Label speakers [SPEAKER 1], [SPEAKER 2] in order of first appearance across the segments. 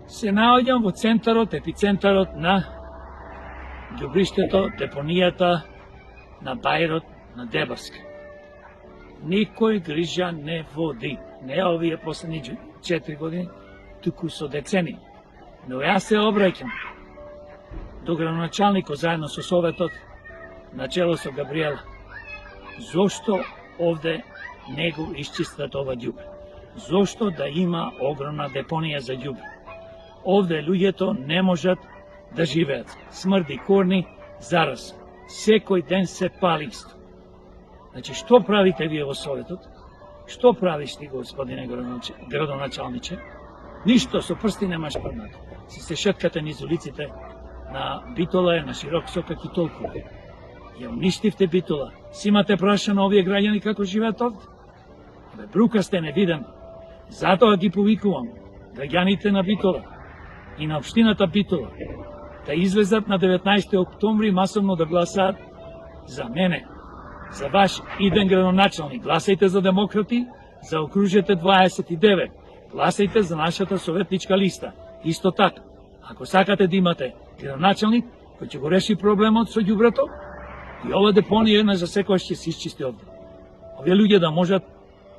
[SPEAKER 1] Се наоѓам во центарот, епицентарот на ѓубриштето, депонијата на бајрот на Дебарска. Никој грижа не води. Не овие последни 4 години, туку со децени. Но јас се обраќам до градоначалникот заедно со Советот, начело со Габриела. Зошто овде не го исчистат ова ѓубре? Зошто да има огромна депонија за ѓубре? Овде луѓето не можат да живеат. Смрди, корни, зараз. Секој ден се пали исто. Значи, што правите вие во Советот? Што правиш ти, господине градоначалниче? Ништо, со прсти немаш паднато. Се шеткате низ улиците на Битола, на Широк Сокак и толку. Ја уништивте Битола. Си имате прашано овие граѓани како живеат овде? Брука сте невиден. Затоа ги повикувам граѓаните на Битола и на општината Битола да излезат на 19. октомври масовно да гласаат за мене, за ваш иден градоначалник. Гласајте за Демократи, за окружете 29. Гласајте за нашата советничка листа. Исто така, ако сакате да имате градоначалник кој ќе го реши проблемот со ѓубрето, и ова депонија една за секој ќе се исчисти овде. Овие луѓе да можат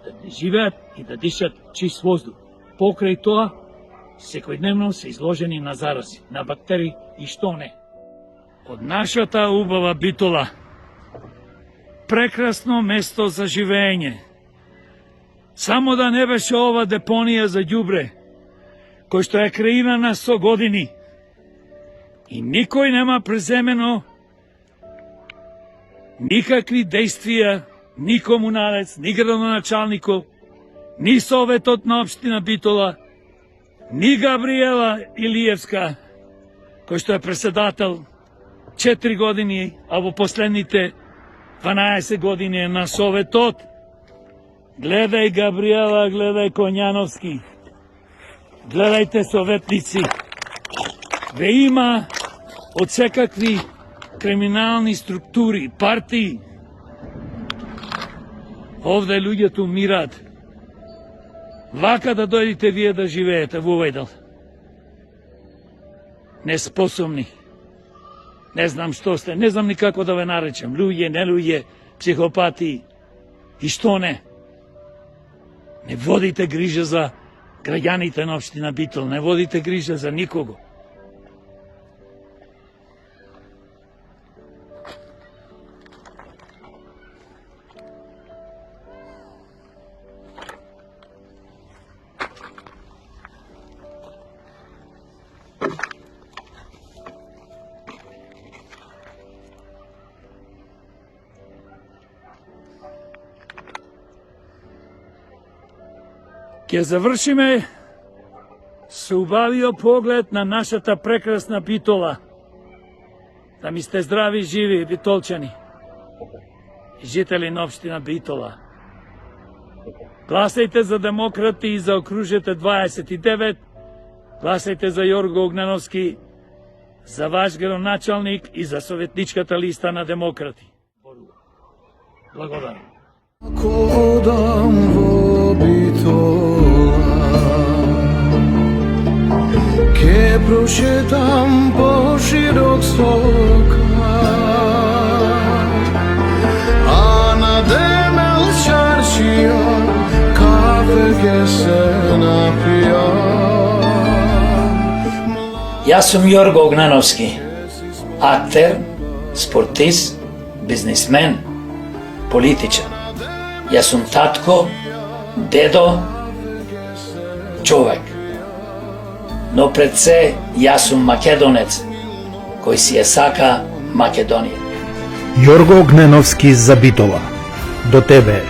[SPEAKER 1] да живеат и да дишат чист воздух. Покрај тоа, секојдневно се изложени на зарази, на бактерии и што не. Од нашата убава Битола, прекрасно место за живење. Само да не беше ова депонија за ѓубре, кој што е креирана со години и никој нема преземено никакви действија, ни комуналец, ни градоначалников, ни Советот на општина Битола, ни Габриела Илиевска, кој што е председател 4 години, а во последните 12 години е на Советот. Гледај Габриела, гледај Коњановски, гледајте советници. Ве има од секакви криминални структури, партии. Овде луѓето умираат. Вака да дојдете вие да живеете во овој дел. Неспособни. Не знам што сте, не знам ни како да ве наречам. Луѓе, не луѓе, психопати и што не. Не водите грижа за граѓаните на општина Битол, не водите грижа за никого. Ќе завршиме со убавиот поглед на нашата прекрасна Битола. Да ми сте здрави и живи, битолчани и жители на општина Битола. Гласајте за Демократи и за окружете 29. Гласајте за Јорго Огнановски, за ваш градоначалник и за советничката листа на Демократи. Благодарам.
[SPEAKER 2] Kodam vo Bitola, ke prošetam po Širok Sokak, a na Demel čaršija kafe ke se napija.
[SPEAKER 3] Јас сум Јорго Огнановски, актер, спортист, бизнисмен, политичар. Јас сум татко, дедо, човек. Но пред се, јас сум македонец, кој си ја сака Македонија.
[SPEAKER 4] Јорго Огнановски за Битола. До тебе.